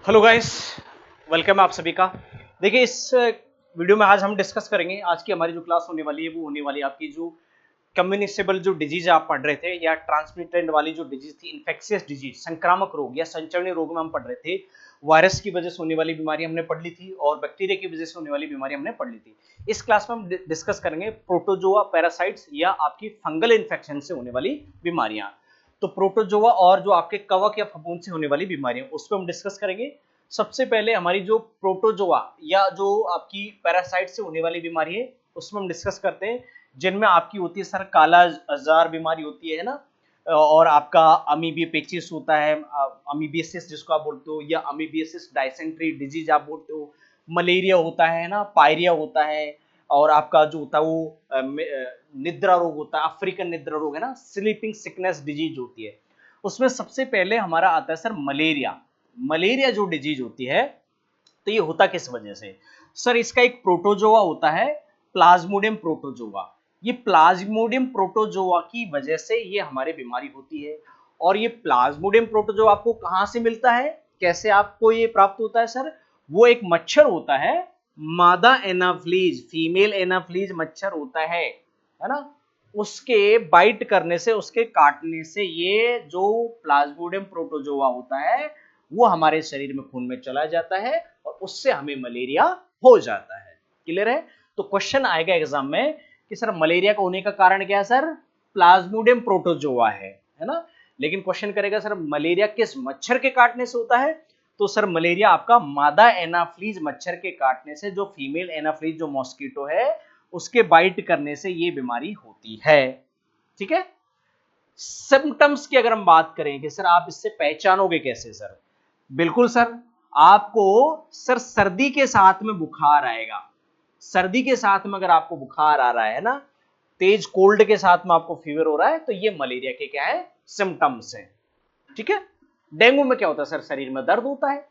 Hello guys, welcome है आप सभी का। देखिए इस वीडियो में आज हम डिस्कस करेंगे। आज की हमारी जो क्लास होने वाली है वो होने वाली है आपकी जो कम्युनिकेबल जो डिजीज आप पढ़ रहे थे या ट्रांसमिटेड वाली जो डिजीज थी, इन्फेक्शियस डिजीज, संक्रामक रोग या संचरणीय रोग में हम पढ़ रहे थे। वायरस की वजह से होने वाली बीमारी हमने पढ़ ली थी और बैक्टीरिया की वजह से होने वाली बीमारी हमने पढ़ ली थी। इस क्लास में हम डिस्कस करेंगे प्रोटोजोआ, पैरासाइट्स या आपकी फंगल इन्फेक्शन से होने वाली बीमारियां। तो प्रोटोजोआ और जो आपके कवक या फफूंद से होने वाली बीमारियां उस पर हम डिस्कस करेंगे। सबसे पहले हमारी जो प्रोटोजोआ या जो आपकी पैरासाइट से होने वाली बीमारी है उसमें हम डिस्कस करते हैं, जिनमें आपकी होती है सर काला अजार बीमारी होती है ना, और आपका अमीबियोपेचिस होता है, अमीबियसिस जिसको आप बोलते हो, या अमीबियसिस डायसेंट्री डिजीज आप बोलते हो। मलेरिया होता है ना, पायरिया होता है, और आपका जो होता है वो निद्रा रोग होता है, अफ्रीकन निद्रा रोग है ना, स्लीपिंग सिकनेस डिजीज होती है। उसमें सबसे पहले हमारा आता है सर मलेरिया। मलेरिया जो डिजीज होती है तो ये होता किस वजह से? सर इसका एक प्रोटोजोआ होता है, प्लाज्मोडियम प्रोटोजोआ। ये प्लाज्मोडियम प्रोटोजोआ की वजह से ये हमारे बीमारी होती है। और ये प्लाज्मोडियम प्रोटोजोआ आपको कहां से मिलता है, कैसे आपको ये प्राप्त होता है सर? वो एक मच्छर होता है, मादा एनाफ्लीज, फीमेल एनाफ्लीज मच्छर होता है ना। उसके बाइट करने से, उसके काटने से ये जो प्लाज्मोडियम प्रोटोजोआ होता है वो हमारे शरीर में खून में चला जाता है और उससे हमें मलेरिया हो जाता है। क्लियर है? तो क्वेश्चन आएगा एग्जाम में कि सर मलेरिया का होने का कारण क्या है सर? प्लाज्मोडियम प्रोटोजोआ है ना। लेकिन क्वेश्चन करेगा सर मलेरिया किस मच्छर के काटने से होता है? तो सर मलेरिया आपका मादा एनाफ्लीज मच्छर के काटने से, जो फीमेल एनाफ्लीज जो मॉस्किटो है उसके बाइट करने से ये बीमारी होती है। ठीक है। सिम्टम्स की अगर हम बात करें कि सर आप इससे पहचानोगे कैसे सर? बिल्कुल सर, आपको सर सर्दी के साथ में बुखार आएगा। सर्दी के साथ में अगर आपको बुखार आ रहा है ना, तेज कोल्ड के साथ में आपको फीवर हो रहा है, तो ये मलेरिया के क्या है? सिम्टम्स हैं। ठीक है। डेंगू में क्या होता है सर? शरीर में दर्द होता है।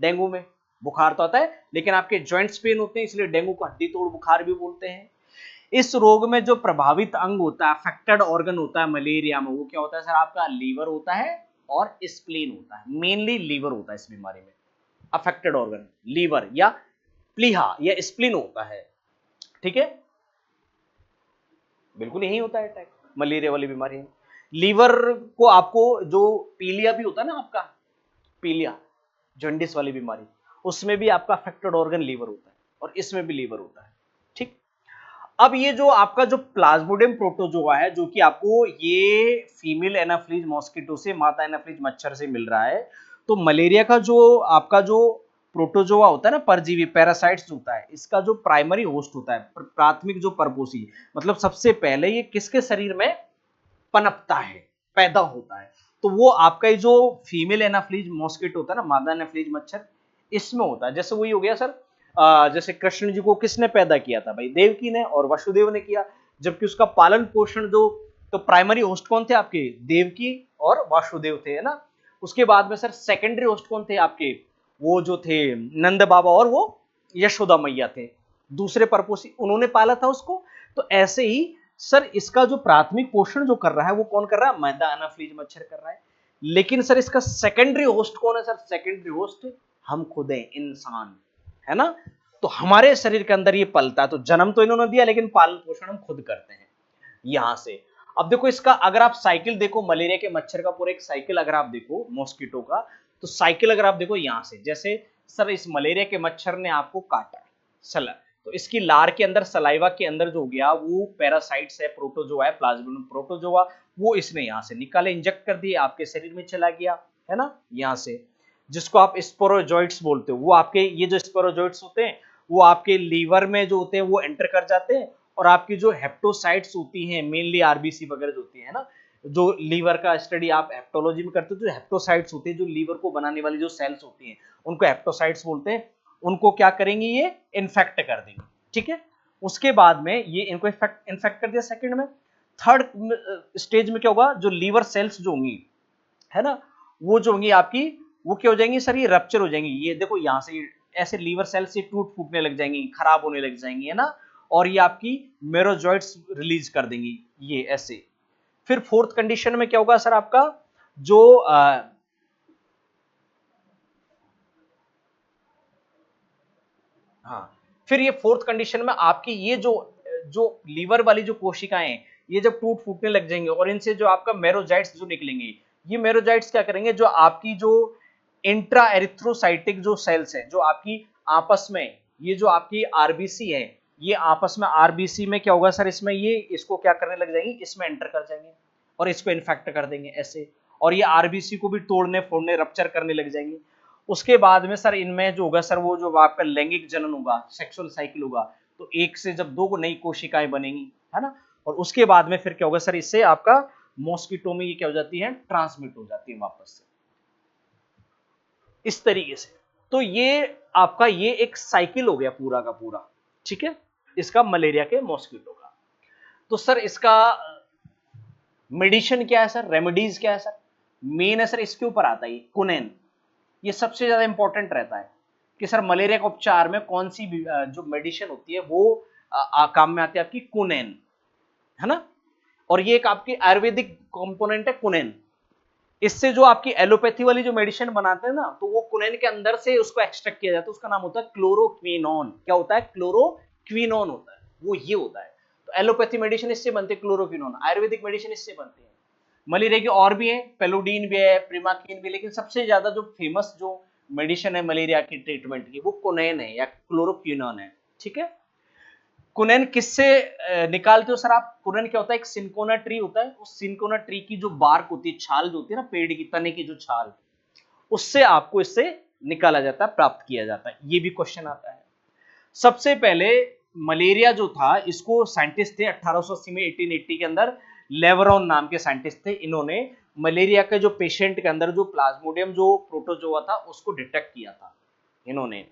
डेंगू में बुखार तो आता है लेकिन आपके जॉइंट्स पेन होते हैं, इसलिए डेंगू को हड्डी तोड़ बुखार भी बोलते हैं। इस रोग में जो प्रभावित अंग होता है, अफेक्टेड ऑर्गन होता है मलेरिया में, वो क्या होता है सर? आपका लीवर होता है और स्प्लीन होता है। मेनली लीवर होता है इस बीमारी में। अफेक्टेड ऑर्गन लीवर या प्लीहा या स्प्लीन होता है। ठीक है, बिल्कुल यही होता है अटैक मलेरिया वाली बीमारी में। लीवर को आपको जो पीलिया भी होता है ना, आपका पीलिया जॉन्डिस वाली बीमारी, उसमें भी आपका अफेक्टेड ऑर्गन लीवर होता है और इसमें भी लीवर होता है। ठीक। अब ये जो आपका जो प्लाज्मोडियम प्रोटोजोआ है, जो कि आपको ये फीमेल एनाफ्लीज मॉस्किटो से, माता एनाफ्लीज मच्छर से मिल रहा है, तो मलेरिया का जो आपका जो प्रोटोजोआ होता है ना, परजीवी पैरासाइट्स होता है, इसका जो प्राइमरी होस्ट होता है, प्राथमिक जो परपोषी, मतलब सबसे पहले ये किसके शरीर में पनपता है, पैदा होता है? तो वो आपका जो फीमेल एनाफ्लीज मॉस्किटो होता है ना, मादा एनाफ्लीज मच्छर, इसमें होता है। जैसे वही हो गया सर, जैसे कृष्ण जी को किसने पैदा किया था भाई? देवकी ने और वसुदेव ने किया। जबकि उसका पालन पोषण जो, तो प्राइमरी होस्ट कौन थे आपके? देवकी और वासुदेव थे, है ना। उसके बाद में सर सेकेंडरी होस्ट कौन थे आपके? वो जो थे नंद बाबा और वो यशोदा मैया थे, दूसरे परपोषी, उन्होंने पाला था उसको। तो ऐसे ही सर इसका जो प्राथमिक पोषण जो कर रहा है वो कौन कर रहा है? मादा एनाफ्लीज मच्छर कर रहा है। लेकिन सर इसका सेकेंडरी होस्ट कौन है सर? सेकेंडरी होस्ट हम खुद हैं, इंसान, है ना। तो हमारे शरीर के अंदर ये पलता है। तो जन्म तो इन्होंने दिया लेकिन पालन पोषण हम खुद करते हैं यहां से। अब देखो इसका अगर आप साइकिल देखो, मलेरिया के मच्छर का पूरा एक साइकिल अगर आप देखो मॉस्किटो का, तो साइकिल अगर आप देखो यहां से, जैसे सर इस मलेरिया के मच्छर ने आपको काटा, चला, तो इसकी लार के अंदर, सलाइवा के अंदर जो गया वो पैरासाइट्स है, प्रोटोजोआ है, प्लाज्मोडियम प्रोटोजोआ, वो इसने यहां से निकाले, इंजेक्ट कर दिए, आपके शरीर में चला गया, है ना, यहां से, जिसको आप स्पोरोजोइट्स बोलते हो। वो आपके ये जो स्पोरोजोइट्स होते हैं वो आपके लीवर में जो होते हैं वो एंटर कर जाते हैं, और आपकी जो हेप्टोसाइट्स होती हैं, मेनली आरबीसी वगैरह जो होती है ना, जो लीवर का स्टडी आप हेप्टोलॉजी में करते हो, जो हेप्टोसाइट्स होती है, जो लीवर को बनाने वाली जो सेल्स होती हैं उनको हेप्टोसाइट्स बोलते हैं। उनको क्या करेंगे? ये इन्फेक्ट कर देंगे। ठीक है। उसके बाद में ये इनको इन्फेक्ट कर दिया सेकंड में। थर्ड स्टेज में क्या होगा? जो लीवर सेल्स जो होंगी, है ना, वो जो होंगी आपकी, वो क्या हो जाएंगी सर? ये रप्चर हो जाएंगी। ये देखो यहां से ऐसे लीवर सेल्स से टूट फूटने लग जाएंगी, खराब होने लग जाएंगी, है ना, और ये आपकी मेरोजॉइट्स रिलीज कर देंगी, ये ऐसे। फिर फोर्थ कंडीशन में क्या होगा सर? आपका जो हाँ, फिर ये फोर्थ कंडीशन में आपकी ये जो जो लीवर वाली जो कोशिकाएं हैं, ये जब टूट फूटने लग जाएंगे और इनसे जो आपका मेरोजाइट्स जो निकलेंगे, ये मेरोजाइट्स क्या करेंगे, जो आपकी जो इंट्रा एरिथ्रोसाइटिक जो सेल्स हैं, जो आपकी आपस में ये जो आपकी आरबीसी है, ये आपस में आरबीसी में क्या होगा सर, इसमें ये इसको क्या करने लग जाएंगे, इसमें एंटर कर जाएंगे और इसको इन्फेक्ट कर देंगे ऐसे, और ये आरबीसी को भी तोड़ने फोड़ने रप्चर करने लग जाएंगे। उसके बाद में सर इनमें जो होगा सर, वो जो आपका लैंगिक जनन होगा, सेक्सुअल साइकिल होगा, तो एक से जब दो नई कोशिकाएं बनेंगी, है ना, और उसके बाद में फिर क्या होगा सर, इससे आपका मॉस्किटो में ये क्या हो जाती है, ट्रांसमिट हो जाती है वापस से, इस तरीके से। तो ये आपका ये एक साइकिल हो गया पूरा का पूरा, ठीक है, इसका मलेरिया के मॉस्किटो का। तो सर इसका मेडिसिन क्या है सर, रेमेडीज क्या है सर, मेन है सर इसके ऊपर आता है कुनेन, ये सबसे ज्यादा इंपॉर्टेंट रहता है कि सर मलेरिया के उपचार में कौन सी जो मेडिसिन होती है वो काम में आती है, आपकी कुनेन, है ना, और ये एक आपकी आयुर्वेदिक कंपोनेंट है कुनेन। इससे जो आपकी एलोपैथी वाली जो मेडिसिन बनाते हैं ना, तो वो कुनेन के अंदर से उसको एक्सट्रैक्ट किया जाता है, उसका नाम होता है क्लोरोक्विनोन। क्या होता है, क्लोरोक्विनोन होता है, वो ये होता है। तो एलोपैथी मेडिसिन इससे बनते हैं क्लोरोक्विनोन, आयुर्वेदिक मेडिसिन इससे बनती है। मलेरिया की और भी है, पेलोडीन भी है, प्रिमाकीन भी, लेकिन सबसे ज्यादा जो फेमस जो मेडिसिन है मलेरिया की ट्रीटमेंट की, वो कुनेन है या क्लोरोक्विनोन है, ठीक है। कुनेन किससे निकालते हो सर आप, कुनेन क्या होता है, एक सिंकोना ट्री होता है, उस सिंकोना ट्री की जो बार्क होती है, छाल जो होती है ना, पेड़ की तने की जो छाल, उससे आपको इससे निकाला जाता है, प्राप्त किया जाता है। ये भी क्वेश्चन आता है। सबसे पहले मलेरिया जो था, इसको साइंटिस्ट थे 1880 में, 1880 के अंदर लेवरॉन नाम के साइंटिस्ट थे, इन्होंने मलेरिया के जो पेशेंट के अंदर जो प्लाज्मोडियम जो प्रोटोजोआ था उसको डिटेक्ट किया था इन्होंने।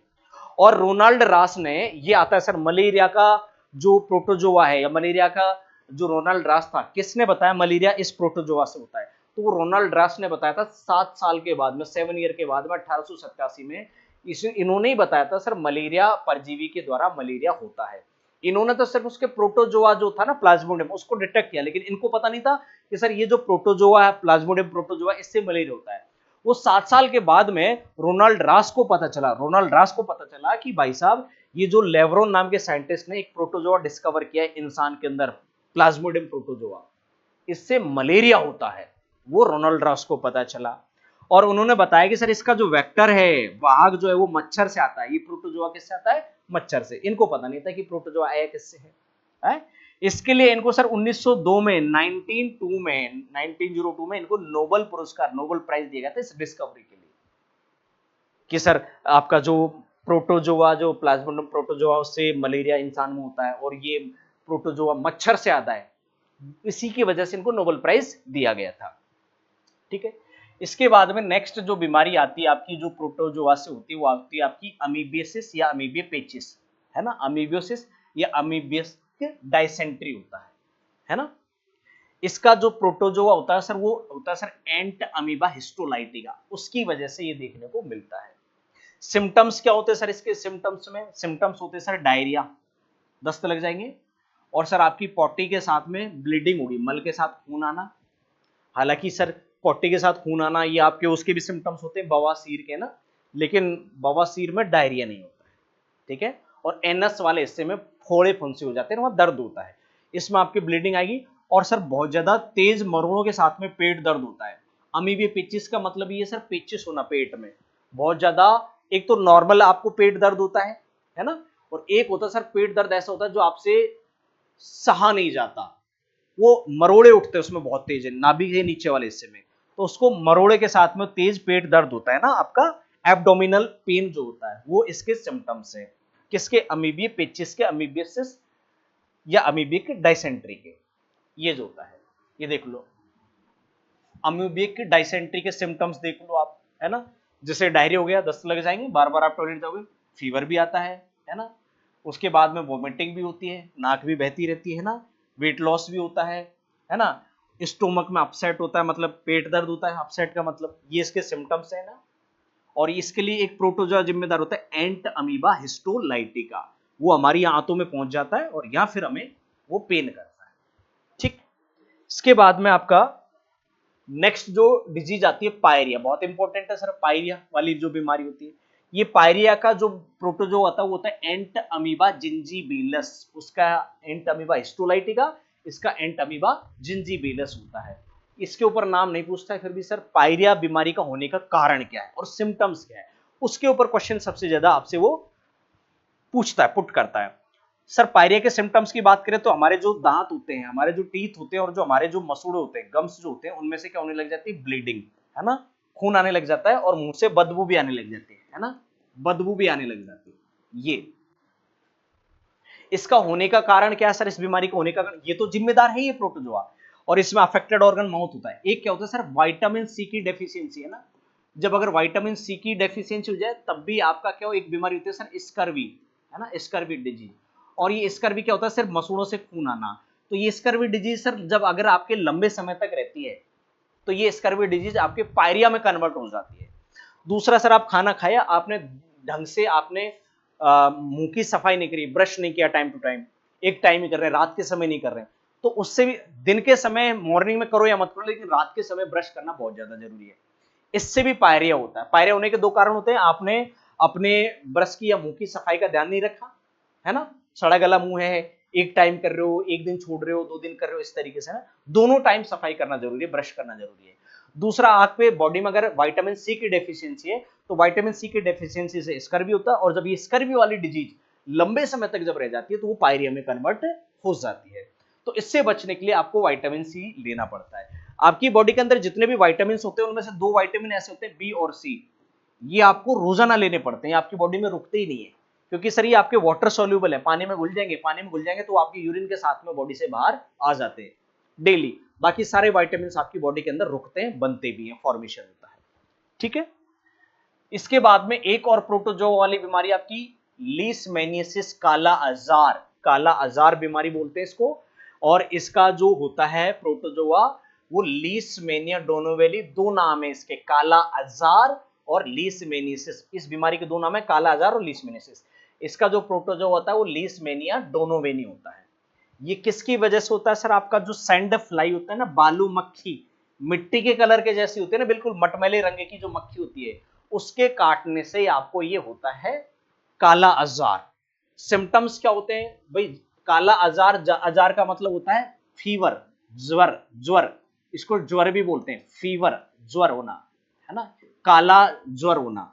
और रोनाल्ड रास ने, ये आता है सर मलेरिया का जो प्रोटोजोआ है या मलेरिया का जो रोनाल्ड रास था, किसने बताया मलेरिया इस प्रोटोजोआ से होता है, तो वो रोनाल्ड रास ने बताया था 7 साल के बाद में, 7 ईयर के बाद में, 1887 में। इन्होंने ही बताया था सर मलेरिया परजीवी के द्वारा मलेरिया होता है। इन्होंने तो सिर्फ उसके प्रोटोजोआ जो था ना प्लाज्मोडियम, उसको डिटेक्ट किया, लेकिन इनको पता नहीं था कि सर ये जो प्रोटोजोआ है, प्लाज्मोडियम प्रोटोजोआ, इससे मलेरिया होता है। वो 7 साल के बाद में रोनाल्ड रास को पता चला, रोनाल्ड रास को पता चला कि भाई साहब ये जो लेवरोन नाम के साइंटिस्ट ने एक प्रोटोजोआ डिस्कवर किया है इंसान के अंदर, प्लाज्मोडियम प्रोटोजोआ, इससे मलेरिया होता है, वो रोनाल्ड रास को पता चला। और उन्होंने बताया कि सर इसका जो वेक्टर है, वाहक जो है, वो मच्छर से आता है। ये प्रोटोजोआ किससे आता है, मच्छर से। इनको पता नहीं था कि प्रोटोजोआ आया किससे है? इसके लिए इनको सर 1902 में 1902 में इनको नोबेल पुरस्कार, नोबेल प्राइज दिया गया था इस डिस्कवरी के लिए, कि सर आपका जो प्रोटोजोआ, जो प्लाज्मोडियम प्रोटोजोआ, उससे मलेरिया इंसान में होता है और ये प्रोटोजोआ मच्छर से आता है, इसी की वजह से इनको नोबेल प्राइज दिया गया था, ठीक है। इसके बाद में नेक्स्ट जो बीमारी आती है आपकी, जो प्रोटोजोआ से होती है, वो आती है आपकी अमीबियसिस या अमीबिया पेचिस, है ना, अमीबियोसिस या अमीबियस डायसेंट्री होता है ना। इसका जो प्रोटोजोआ होता है सर, वो होता है सर एंट अमीबा हिस्टोलाइटिका, उसकी वजह से ये देखने को मिलता है। सिम्टम्स क्या होते हैं सर इसके, सिम्टम्स होते हैं सर डायरिया, दस्त लग जाएंगे, और सर आपकी पॉटी के साथ में ब्लीडिंग होगी, मल के साथ खून आना। हालांकि सर पॉटी के साथ खून आना ये आपके उसके भी सिम्टम्स होते हैं बवासीर के ना, लेकिन बवासीर में डायरिया नहीं होता है, ठीक है। और एनस वाले हिस्से में फोड़े फुंसी हो जाते हैं, वहां दर्द होता है, इसमें आपकी ब्लीडिंग आएगी। और सर बहुत ज्यादा तेज मरोड़ों के साथ में पेट दर्द होता है। अमीबिया पेचिस का मतलब ये सर पेचिस होना पेट में बहुत ज्यादा। एक तो नॉर्मल आपको पेट दर्द होता है ना, और एक होता है सर पेट दर्द ऐसा होता है जो आपसे सहा नहीं जाता, वो मरोड़े उठते हैं उसमें बहुत तेज है, नाभि के नीचे वाले हिस्से में, तो उसको मरोड़े के साथ में तेज पेट दर्द होता है ना आपका, एब्डोमिनल पेन जो होता है, वो इसके सिम्टम्स है। किसके, अमीबिया पेचिस के, अमीबियसिस या अमीबिक डायसेंट्री के, ये जो होता है, ये देख लो अमीबिक डायसेंट्री के सिम्टम्स देख लो आप, है ना, जैसे डायरिया हो गया, दस्त लग जाएंगे, बार बार आप टॉयलेट जाओगे, फीवर भी आता है ना, उसके बाद में वोमिटिंग भी होती है, नाक भी बहती रहती है ना, वेट लॉस भी होता है ना, स्टोमक में अपसेट होता है, मतलब पेट दर्द होता है, अपसेट का मतलब, ये इसके सिम्टम्स है ना। और इसके लिए एक प्रोटोजोआ जिम्मेदार होता है एंट अमीबा हिस्टोलाइटिका, वो हमारी आंतों में पहुंच जाता है और या फिर हमें वो पेन करता है, ठीक। इसके बाद में आपका नेक्स्ट जो डिजीज आती है पायरिया, बहुत इंपॉर्टेंट है सर, पायरिया वाली जो बीमारी होती है, ये पायरिया का जो प्रोटोजोआ होता है वो होता है एंट अमीबा जिंजीबिलस, उसका एंट अमीबा हिस्टोलाइटिका, इसका एंट अमीबा जिंजीबिलस होता है। इसके ऊपर नाम नहीं पूछता है, फिर भी सर पायरिया बीमारी का होने का कारण क्या है और सिम्टम्स क्या है, उसके ऊपर क्वेश्चन सबसे ज्यादा आपसे वो पूछता है, पुट करता है। सर पायरिया के सिम्टम्स की बात करें तो हमारे जो दांत होते हैं, हमारे जो टीथ होते हैं और जो हमारे जो मसूड़े होते हैं, गम्स जो होते हैं, उनमें से क्या होने लग जाती है, ब्लीडिंग, है ना, खून आने लग जाता है और मुंह से बदबू भी आने लग जाती है ना, बदबू भी आने लग जाती है। ये इसका होने का कारण क्या है सर, इस बीमारी को होने का कारण, ये तो जिम्मेदार है ये प्रोटोजोआ, और इसमें अफेक्टेड ऑर्गन माउथ होता है। एक क्या होता है सर, विटामिन सी की डेफिशिएंसी, है ना, जब अगर विटामिन सी की डेफिशिएंसी हो जाए तब भी आपका क्या हो, एक बीमारी होती है सर स्कर्वी, है ना, स्कर्वी डिजीज। और ये स्कर्वी क्या होता है, सिर्फ मसूड़ों से खून आना। तो ये स्कर्वी डिजीज सर जब अगर आपके लंबे समय तक रहती है तो ये स्कर्वी डिजीज आपके पायरिया में कन्वर्ट हो जाती है। दूसरा सर, आप खाना खाया, आपने ढंग से आपने मुंह की सफाई नहीं करी, ब्रश नहीं किया टाइम टू टाइम, एक टाइम ही कर रहे हैं, रात के समय नहीं कर रहे हैं, तो उससे भी, दिन के समय मॉर्निंग में करो या मत करो, लेकिन रात के समय ब्रश करना बहुत ज्यादा जरूरी है। इससे भी पायरिया होता है। पायरिया होने के दो कारण होते हैं, आपने अपने ब्रश की या मुंह की सफाई का ध्यान नहीं रखा, है ना, सड़ा गला मुंह है, एक टाइम कर रहे हो, एक दिन छोड़ रहे हो, 2 दिन कर रहे हो, इस तरीके से ना, दोनों टाइम सफाई करना जरूरी है, ब्रश करना जरूरी है। दूसरा, आंख पे बॉडी में अगर विटामिन सी की डेफिशिएंसी है तो विटामिन सी की डेफिशिएंसी से स्कर्वी होता है, और जब ये स्कर्वी वाली डिजीज लंबे समय तक जब रह जाती है तो वो पायरिया में कन्वर्ट हो जाती है। तो इससे बचने के लिए आपको विटामिन सी लेना पड़ता है। आपकी बॉडी के अंदर जितने भी विटामिन होते हैं उनमें से 2 विटामिन ऐसे होते हैं, बी और सी, ये आपको रोजाना लेने पड़ते हैं, आपकी बॉडी में रुकते ही नहीं है, क्योंकि सर ये आपके वाटर सोल्यूबल है, पानी में घुल जाएंगे, पानी में घुल जाएंगे तो आपके यूरिन के साथ में बॉडी से बाहर आ जाते हैं डेली। बाकी सारे विटामिन आपकी बॉडी के अंदर रुकते हैं, बनते भी हैं, फॉर्मेशन होता है, ठीक है। इसके बाद में एक और प्रोटोजोआ वाली बीमारी आपकी लीशमैनियासिस, काला आजार, काला आजार बीमारी बोलते हैं इसको। और इसका जो होता है प्रोटोजोआ वो लीशमैनिया डोनोवेली, दो नाम है इसके, काला आजार और लीशमैनियासिस। इस बीमारी के दो नाम है, काला आजार और लीशमैनियासिस। इसका जो प्रोटोजोआ होता है वो लीशमैनिया डोनोवेनी होता है। ये किसकी वजह से होता है सर, आपका जो सैंड फ्लाई होता है ना, बालू मक्खी, मिट्टी के कलर के जैसी होती है ना, बिल्कुल मटमैले रंग की जो मक्खी होती है, उसके काटने से आपको ये होता है काला आजार। सिम्टम्स क्या होते हैं भाई, काला आजार, आजार का मतलब होता है फीवर, ज्वर, ज्वर, इसको ज्वर भी बोलते हैं, फीवर, ज्वर होना, है ना, काला ज्वर होना।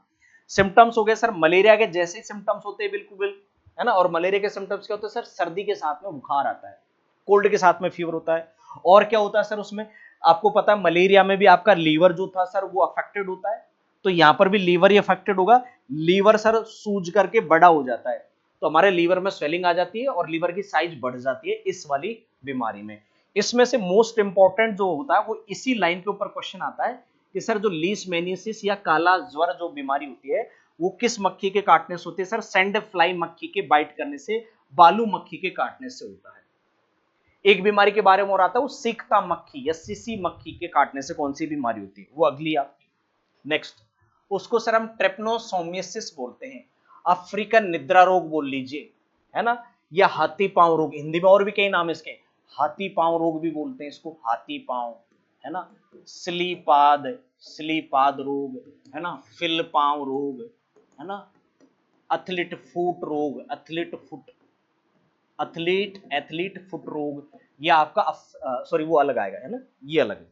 सिम्टम्स हो गए सर मलेरिया के जैसे सिम्टम्स होते हैं बिल्कुल, है ना, और मलेरिया के सिम्टम्स क्या होते हैं सर, सर्दी के साथ में बुखार आता है, कोल्ड के साथ में फीवर होता है। और क्या होता है सर उसमें, आपको पता है मलेरिया में भी आपका लीवर जो था सर वो अफेक्टेड होता है, तो यहां पर भी लीवर ही अफेक्टेड होगा। लीवर सर सूज करके बड़ा हो जाता है, तो हमारे लीवर में स्वेलिंग आ जाती है और लीवर की साइज बढ़ जाती है इस वाली बीमारी में। इसमें से मोस्ट इंपॉर्टेंट जो होता है वो इसी लाइन के ऊपर क्वेश्चन आता है कि सर जो लीशमैनियासिस या काला ज्वर जो बीमारी होती है वो किस मक्खी के काटने से होती है सर, सैंड फ्लाई मक्खी के बाइट करने से, बालू मक्खी के काटने से होता है। एक बीमारी के बारे में और आता है वो सीखता मक्खी या सीसी मक्खी के काटने से कौन सी बीमारी होती है, वो अगली आपकी नेक्स्ट। उसको सर हम ट्रेपनोसोमियासिस बोलते हैं, अफ्रीकन निद्रा रोग बोल लीजिए, है ना, या हाथी पांव रोग, हिंदी में और भी कई नाम है इसके, हाथी पांव रोग भी बोलते हैं इसको, हाथी पांव, है ना, स्लीपाद, स्लीपाद रोग, है ना, फिल पांव रोग, है ना, एथलीट फुट रोग, athlete foot, athlete, athlete foot रोग, ये आपका सॉरी वो अलग आएगा, है ना, ये अलग है,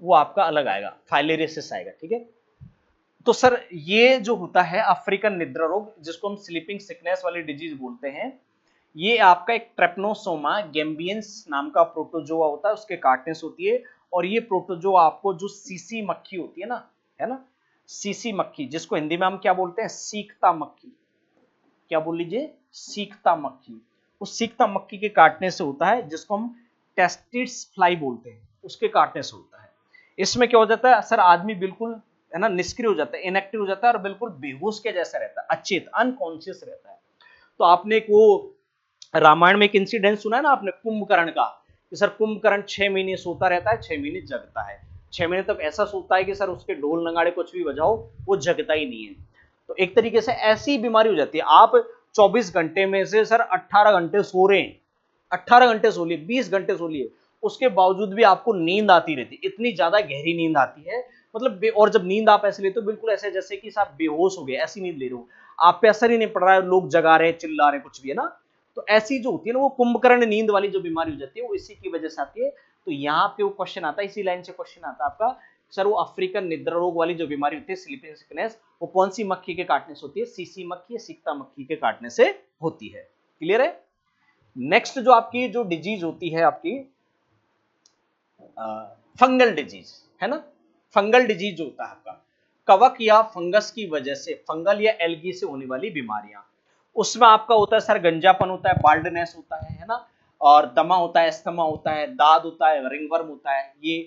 वो आपका अलग आएगा, फाइलेरियसिस आएगा, ठीक है। तो सर ये जो होता है अफ्रीकन निद्रा रोग, जिसको हम स्लीपिंग सिकनेस वाली डिजीज बोलते हैं, ये आपका एक ट्रेपनोसोमा गैम्बियंस नाम का प्रोटोजोआ होता है, उसके काटने से होती है। और ये प्रोटोजोआ आपको जो सीसी मक्खी होती है ना, है ना, सीसी मक्खी, जिसको हिंदी में हम क्या बोलते हैं, सीखता मक्खी, क्या बोल लीजिए, सीखता मक्खी, उस सीखता मक्खी के काटने से होता है, जिसको हम टेस्टिस फ्लाई बोलते हैं, उसके काटने से होता है। इसमें क्या हो जाता है सर, आदमी बिल्कुल, है ना, निष्क्रिय हो जाता है, इनएक्टिव हो जाता है और बिल्कुल बेहोश के जैसा रहता है, अचेत, अनकॉन्शियस रहता है। तो आपने एक वो रामायण में एक इंसिडेंट सुना है ना आपने, कुंभकर्ण का, कि सर कुंभकर्ण 6 महीने सोता रहता है, 6 महीने जगता है, 6 महीने तक ऐसा सोता है कि सर उसके ढोल नगाड़े कुछ भी बजाओ वो जगता ही नहीं है। तो एक तरीके से ऐसी बीमारी हो जाती है, आप 24 घंटे में से सर 18 घंटे सो रहे हैं, 18 घंटे सो लिए, 20 घंटे सो लिए, उसके बावजूद भी आपको नींद आती रहती है, इतनी ज्यादा गहरी नींद आती है, मतलब और जब नींद आप ऐसे लेते हो बिल्कुल ऐसे जैसे कि आप बेहोश हो गए, ऐसी नींद ले रहे हो, आप पे असर ही नहीं पड़ रहा है, लोग जगा रहे हैं, चिल्ला रहे हैं, कुछ भी है ना। तो ऐसी जो होती है ना वो कुंभकर्ण नींद वाली जो बीमारी हो जाती है वो इसी की वजह से आती है। तो यहाँ पे वो क्वेश्चन आता है, इसी लाइन से क्वेश्चन आता है आपका, सर वो अफ्रीकन निद्रा रोग वाली जो बीमारी होती है स्लीपिंग सिकनेस, वो कौन सी मक्खी के काटने से होती है? सीसी मक्खी या सिकता मक्खी के काटने से होती है। क्लियर है? नेक्स्ट जो आपकी जो डिजीज होती है आपकी फंगल डिजीज, है ना। फंगल डिजीज जो होता है आपका कवक या फंगस की वजह से, फंगल या एल्गी से होने वाली बीमारियां, उसमें आपका होता है सर गंजापन होता है, बाल्डनेस होता है ना, और दमा होता है, अस्थमा होता है, दाद होता है, रिंगवर्म होता है। ये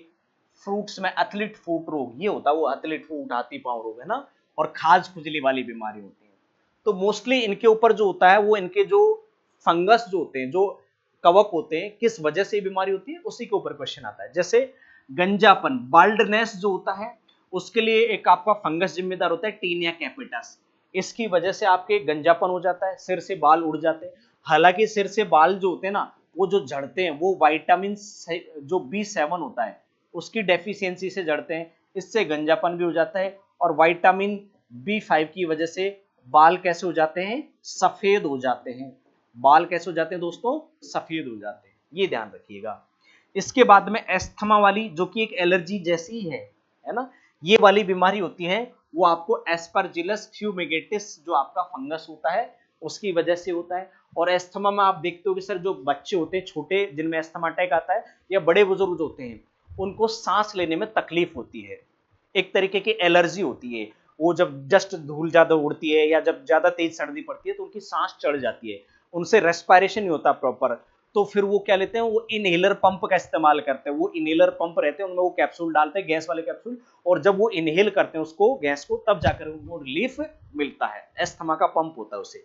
फ्रूट्स में एथलीट फूट रोग ये होता है, वो एथलीट फूट हाथी पांव रोग है ना, और खाज खुजली वाली बीमारी होती है। तो मोस्टली इनके ऊपर जो होता है वो इनके जो फंगस जो होते हैं, जो कवक होते हैं, किस वजह से बीमारी होती है उसी के ऊपर क्वेश्चन आता है। जैसे गंजापन, बाल्डनेस जो होता है उसके लिए एक आपका फंगस जिम्मेदार होता है टीनिया कैपिटस, इसकी वजह से आपके गंजापन हो जाता है, सिर से बाल उड़ जाते हैं। हालांकि सिर से बाल जो होते हैं ना वो जो झड़ते हैं वो विटामिन जो B7 होता है उसकी डेफिशिएंसी से झड़ते हैं, इससे गंजापन भी हो जाता है। और विटामिन B5 की वजह से बाल कैसे हो जाते हैं? सफेद हो जाते हैं। बाल कैसे हो जाते हैं दोस्तों? सफेद हो जाते हैं, ये ध्यान रखिएगा। इसके बाद में एस्थमा वाली जो कि एक एलर्जी जैसी है ना, ये वाली बीमारी होती है, वो आपको एस्परजिलस फ्यूमिगेटिस जो आपका फंगस होता है उसकी वजह से होता है। और एस्थमा में आप देखते हो कि सर जो बच्चे होते हैं छोटे जिनमें एस्थमा अटैक आता है, या बड़े बुजुर्ग होते हैं उनको सांस लेने में तकलीफ होती है, एक तरीके की एलर्जी होती है। वो जब जस्ट धूल ज्यादा उड़ती है या जब ज्यादा तेज सर्दी पड़ती है तो उनकी सांस चढ़ जाती है, उनसे रेस्पिरेशन नहीं होता प्रॉपर। तो फिर वो क्या लेते हैं? वो इनहेलर पंप का इस्तेमाल करते हैं। वो इनहेलर पंप रहते हैं उनमें वो कैप्सूल डालते हैं, गैस वाले कैप्सूल, और जब वो इनहेल करते हैं उसको गैस को, तब जाकर उनको रिलीफ मिलता है। एस्थमा का पंप होता है उसे।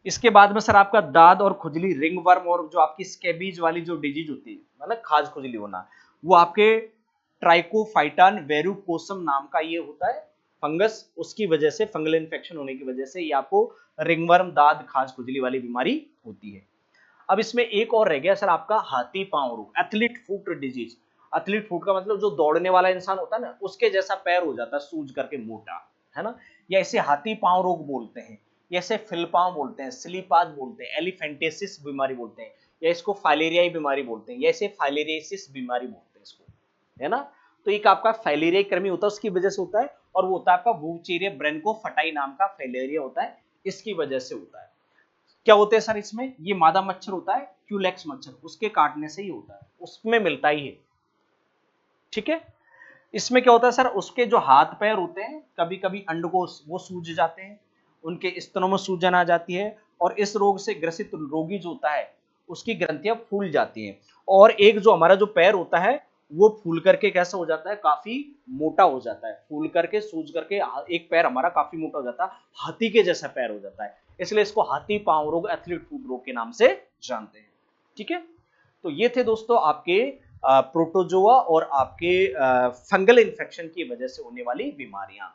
इसके बाद में सर आपका दाद और खुजली, रिंगवर्म, और जो आपकी स्केबीज वाली जो डिजीज होती है मतलब खाज खुजली होना, वो आपके ट्राइकोफाइटान वेरुकोसम नाम का ये होता है फंगस, उसकी वजह से, फंगल इन्फेक्शन होने की वजह से ये आपको रिंगवर्म, दाद, खाज खुजली वाली बीमारी होती है। अब इसमें एक और रह गया सर आपका हाथी पांव रोग, athlete foot disease. Athlete foot का मतलब जो दौड़ने वाला इंसान होता है ना उसके जैसा पैर हो जाता है, सूज करके मोटा, है ना। या इसे हाथी पांव रोग बोलते हैं, या इसे फिलपांव बोलते हैं, स्लीपाद बोलते हैं, एलिफेंटेसिस बीमारी बोलते हैं, या इसको फाइलेरियाई बीमारी बोलते हैं, या इसे फाइलेरियासिस बीमारी बोलते हैं इसको, है ना। तो एक आपका फाइलेरिया कृमि होता है उसकी वजह से होता है, और वो होता है आपका वूचेरिया ब्रेनकोफटाई नाम का फाइलेरिया होता है, इसकी वजह से होता है। क्या होते हैं सर इसमें? ये मादा मच्छर होता है क्यूलेक्स मच्छर, उसके काटने से ही होता है, उसमें मिलता ही है। ठीक है। इसमें क्या होता है सर, उसके जो हाथ पैर होते हैं कभी कभी अंडकोश वो सूज जाते हैं, उनके स्तनों में सूजन आ जाती है, और इस रोग से ग्रसित रोगी जो होता है उसकी ग्रंथियां फूल जाती हैं, और एक जो हमारा जो पैर होता है वो फूल करके कैसा हो जाता है? काफी मोटा हो जाता है, फूल करके सूज करके एक पैर हमारा काफी मोटा हो जाता है, हाथी के जैसा पैर हो जाता है, इसलिए इसको हाथी पांव रोग, एथलीट फुट रोग के नाम से जानते हैं। ठीक है। तो ये थे दोस्तों आपके प्रोटोजोआ और आपके फंगल इन्फेक्शन की वजह से होने वाली बीमारियां।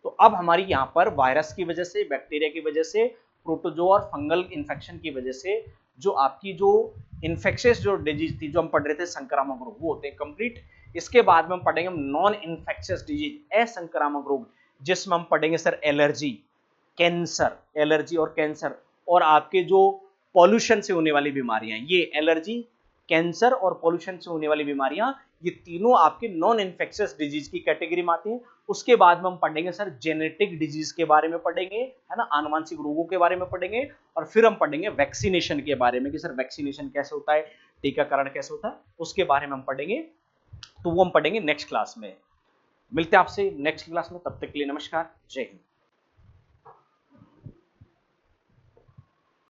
तो अब हमारी यहाँ पर वायरस की वजह से, बैक्टीरिया की वजह से, प्रोटोजोआ और फंगल इन्फेक्शन की वजह से जो आपकी जो इन्फेक्शियस जो डिजीज थी जो हम पढ़ रहे थे संक्रामक रोग, वो होते हैं कंप्लीट। इसके बाद में हम पढ़ेंगे नॉन इन्फेक्शियस डिजीज, असंक्रामक रोग, जिसमें हम पढ़ेंगे सर एलर्जी, कैंसर, एलर्जी और कैंसर, और आपके जो पॉल्यूशन से होने वाली बीमारियां, ये एलर्जी, कैंसर और पॉल्यूशन से होने वाली बीमारियां, ये तीनों आपके नॉन इन्फेक्शियस डिजीज की कैटेगरी में आती हैं। उसके बाद में हम पढ़ेंगे सर जेनेटिक डिजीज के बारे में पढ़ेंगे, है ना, आनुवांशिक रोगों के बारे में पढ़ेंगे, और फिर हम पढ़ेंगे वैक्सीनेशन के बारे में कि सर वैक्सीनेशन कैसे होता है, टीकाकरण कैसे होता है, उसके बारे में हम पढ़ेंगे। तो वो हम पढ़ेंगे नेक्स्ट क्लास में। मिलते हैं आपसे नेक्स्ट क्लास में, तब तक के लिए नमस्कार, जय हिंद।